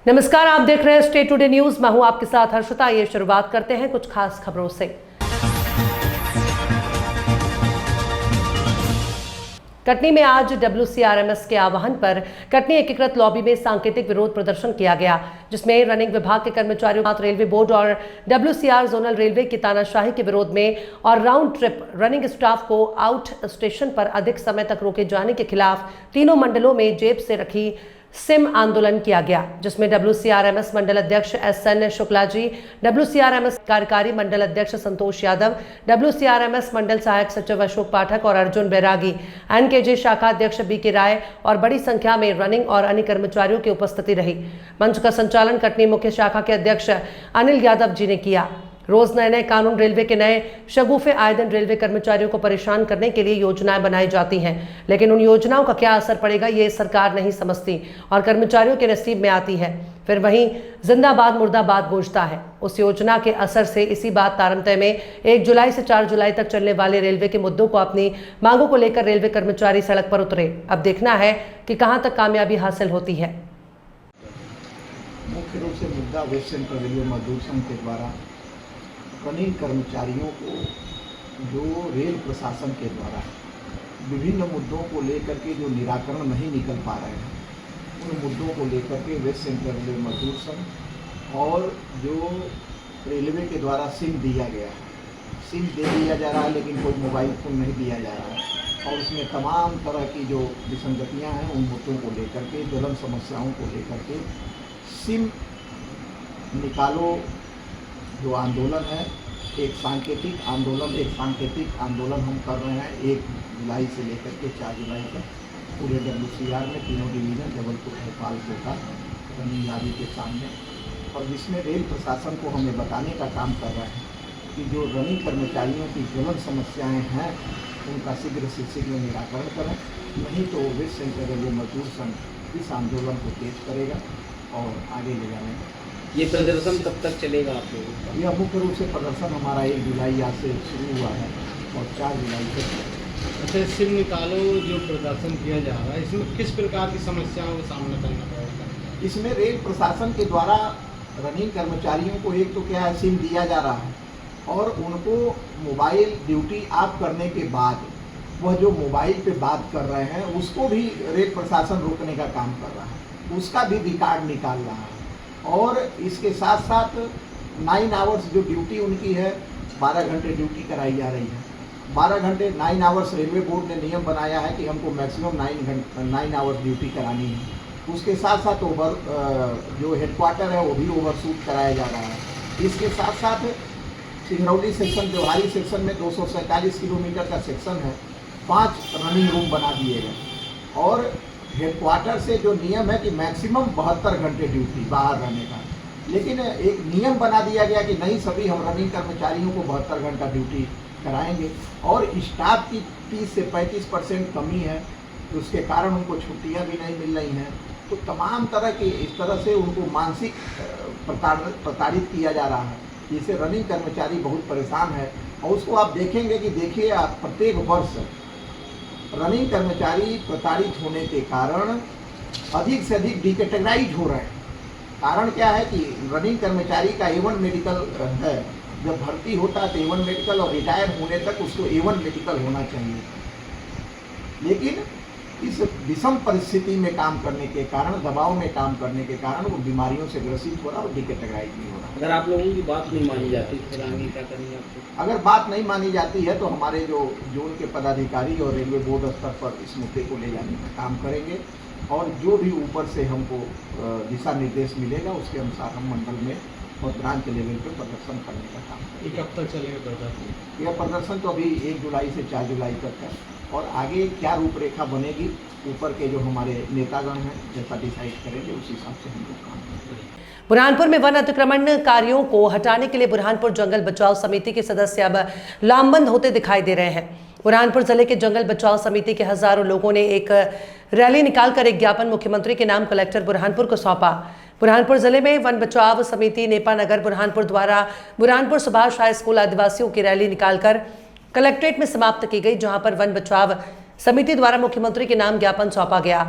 नमस्कार, आप देख रहे हैं स्टेट टुडे न्यूज। मैं हूं आपके साथ हर्षिता। ये शुरुआत करते हैं कुछ खास खबरों से। कटनी में आज WCRMS के आह्वान पर कटनी एकीकृत लॉबी में सांकेतिक विरोध प्रदर्शन किया गया, जिसमें रनिंग विभाग के कर्मचारियों साथ रेलवे बोर्ड और WCR जोनल रेलवे की तानाशाही के विरोध में और राउंड ट्रिप रनिंग स्टाफ को आउट स्टेशन पर अधिक समय तक रोके जाने के खिलाफ तीनों मंडलों में जेब से रखी सिम आंदोलन किया गया, जिसमें WCRMS मंडल अध्यक्ष SN शुक्ला जी, WCRMS कार्यकारी मंडल अध्यक्ष संतोष यादव, WCRMS मंडल सहायक सचिव अशोक पाठक और अर्जुन बैरागी, NKJ शाखा अध्यक्ष BK राय और बड़ी संख्या में रनिंग और अन्य कर्मचारियों की उपस्थिति रही। मंच का संचालन कटनी मुख्य शाखा के अध्यक्ष अनिल यादव जी ने किया। रोज नए नए कानून, रेलवे के नए शगुफे आए दिन रेलवे कर्मचारियों को परेशान करने के लिए योजनाएं बनाई जाती हैं, लेकिन उन योजनाओं का क्या असर पड़ेगा ये सरकार नहीं समझती और कर्मचारियों के नसीब में आती है। फिर वहीं जिंदाबाद मुर्दाबाद गूंजता है। उस योजना के असर से इसी बात तारतम्य में 1 जुलाई से 4 जुलाई तक चलने वाले रेलवे के मुद्दों को, अपनी मांगों को लेकर रेलवे कर्मचारी सड़क पर उतरे। अब देखना है कि कहां तक कामयाबी हासिल होती है। मुख्य रूप से मुद्दा वेस्ट सेंट्रल रेलवे मजदूर संघ के द्वारा रनिंग कर्मचारियों को जो रेल प्रशासन के द्वारा विभिन्न मुद्दों को लेकर के जो निराकरण नहीं निकल पा रहे हैं, उन मुद्दों को लेकर के वेस्ट सेंट्रल रेलवे मजदूर संघ और जो रेलवे के द्वारा सिम दिया गया है, सिम दे दिया जा रहा है लेकिन कोई मोबाइल फ़ोन नहीं दिया जा रहा है और उसमें तमाम तरह की जो विसंगतियाँ हैं, उन मुद्दों को लेकर के, ज्वलन समस्याओं को लेकर के सिम निकालो जो आंदोलन है, एक सांकेतिक आंदोलन हम कर रहे हैं 1 जुलाई से लेकर के 4 जुलाई तक पूरे WCR में तीनों डिवीज़न जबलपुर, भोपाल, कोटा, रनिंग लाबी के सामने, और जिसमें रेल प्रशासन को हमें बताने का काम कर रहे हैं कि जो रनिंग कर्मचारियों की ज्वलन समस्याएं हैं उनका शीघ्र से शीघ्र निराकरण करें, नहीं तो वेस्ट सेंट्रल रेलवे मजदूर संघ इस आंदोलन को तेज करेगा और आगे ले जाएगा। ये प्रदर्शन कब तक चलेगा आप लोगों का? यह मुख्य रूप से प्रदर्शन हमारा 1 जुलाई आज से शुरू हुआ है और 4 जुलाई तक। अच्छा, सिम निकालो जो प्रदर्शन किया जा रहा है, इसमें किस प्रकार की समस्याओं का सामना करना पड़ेगा? इसमें रेल प्रशासन के द्वारा रनिंग कर्मचारियों को एक तो क्या है, सिम दिया जा रहा है और उनको मोबाइल ड्यूटी ऑफ करने के बाद वह जो मोबाइल पे बात कर रहे हैं उसको भी रेल प्रशासन रोकने का काम कर रहा है, उसका भी रिकॉर्ड निकाल रहा है। और इसके साथ साथ 9 आवर्स जो ड्यूटी उनकी है, 12 घंटे ड्यूटी कराई जा रही है। 12 घंटे 9 आवर्स रेलवे बोर्ड ने नियम बनाया है कि हमको मैक्सिमम 9 आवर्स ड्यूटी करानी है। उसके साथ साथ जो हेडक्वार्टर है वो भी ओवरशूट कराया जा रहा है। इसके साथ साथ सिंगरौली सेक्शन, देवहारी सेक्शन में 247 किलोमीटर का सेक्शन है, 5 रनिंग रूम बना दिए गए और हेडक्वार्टर से जो नियम है कि मैक्सिमम 72 घंटे ड्यूटी बाहर रहने का, लेकिन एक नियम बना दिया गया कि नहीं, सभी हम रनिंग कर्मचारियों को 72 घंटा ड्यूटी कराएंगे और स्टाफ की 30 से 35% कमी है, तो उसके कारण उनको छुट्टियां भी नहीं मिल रही हैं। तो तमाम तरह की इस तरह से उनको मानसिक प्रताड़ित किया जा रहा है, जिससे रनिंग कर्मचारी बहुत परेशान है। और उसको आप देखेंगे कि देखिए आप प्रत्येक वर्ष रनिंग कर्मचारी प्रताड़ित होने के कारण अधिक से अधिक डिकैटेगराइज हो रहे हैं। कारण क्या है कि रनिंग कर्मचारी का A1 मेडिकल है, जब भर्ती होता है तो A1 मेडिकल और रिटायर होने तक उसको A1 मेडिकल होना चाहिए, लेकिन इस विषम परिस्थिति में काम करने के कारण, दबाव में काम करने के कारण वो बीमारियों से ग्रसित हो रहा है और डिकैटेगराइज भी हो रहा है। अगर आप लोगों की बात नहीं मानी जाती तो फिर आगे क्या करेंगे आप लोग? अगर बात नहीं मानी जाती है तो हमारे जो जोन के पदाधिकारी और रेलवे बोर्ड स्तर पर इस मुद्दे को ले जाने का काम करेंगे और जो भी ऊपर से हमको दिशा निर्देश मिलेगा उसके अनुसार हम मंडल में और ब्रांच लेवल पर प्रदर्शन करने का काम करेंगे। कब तक चलेगा प्रदर्शन? यह प्रदर्शन तो अभी 1 जुलाई से 4 जुलाई तक है और आगे क्या रूपरेखा बनेगी ऊपर के जो हमारे नेतागण हैं जैसा डिसाइड करेंगे उस हिसाब से हम लोग काम करेंगे। बुरहानपुर में वन अतिक्रमणकारियों को हटाने के लिए बुरहानपुर जंगल बचाओ समिति के सदस्य अब लामबंद होते दिखाई दे रहे हैं। बुरहानपुर जिले के जंगल बचाओ समिति के हजारों लोगों ने एक रैली निकालकर एक ज्ञापन मुख्यमंत्री के नाम कलेक्टर बुरहानपुर को सौंपा। बुरहानपुर जिले में वन बचाव समिति नेपा नगर बुरहानपुर द्वारा बुरहानपुर सुभाष हाई स्कूल आदिवासियों की रैली निकालकर कलेक्ट्रेट में समाप्त की गई, जहां पर वन बचाव समिति द्वारा मुख्यमंत्री के नाम ज्ञापन सौंपा गया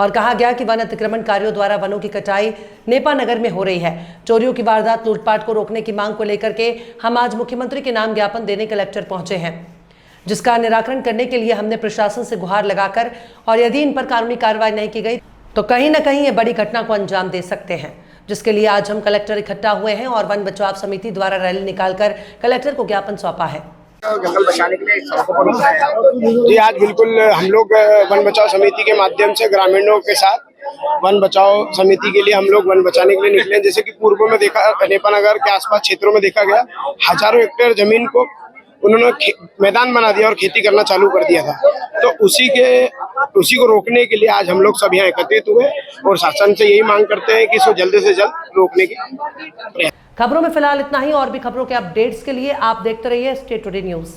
और कहा गया कि वन अतिक्रमणकारियों द्वारा वनों की कटाई नेपा नगर में हो रही है। चोरियों की वारदात, लूटपाट को रोकने की मांग को लेकर के हम आज मुख्यमंत्री के नाम ज्ञापन देने कलेक्टर पहुंचे हैं, जिसका निराकरण करने के लिए हमने प्रशासन से गुहार लगाकर और यदि इन पर कानूनी कार्रवाई नहीं की गई तो कहीं न कहीं ये बड़ी घटना को अंजाम दे सकते हैं, जिसके लिए आज हम कलेक्टर इकट्ठा हुए हैं और वन बचाव समिति द्वारा रैली निकालकर कलेक्टर को ज्ञापन सौंपा है। जंगल बचाने के लिए सड़कों पर उतरा है जी। आज बिल्कुल हम लोग वन बचाव समिति के माध्यम से ग्रामीणों के साथ वन बचाव समिति के लिए हम लोग वन बचाने के लिए निकले। जैसे कि पूर्व में देखा, नेपा नगर के आसपास क्षेत्रों में देखा गया, हजारों हेक्टेयर जमीन को उन्होंने मैदान बना दिया और खेती करना चालू कर दिया था। तो उसी को रोकने के लिए आज हम लोग सब यहाँ एकत्रित हुए और शासन से यही मांग करते हैं कि इसको जल्द से जल्द रोकने की प्रयास। खबरों में फिलहाल इतना ही। और भी खबरों के अपडेट्स के लिए आप देखते रहिए स्टेट टुडे न्यूज।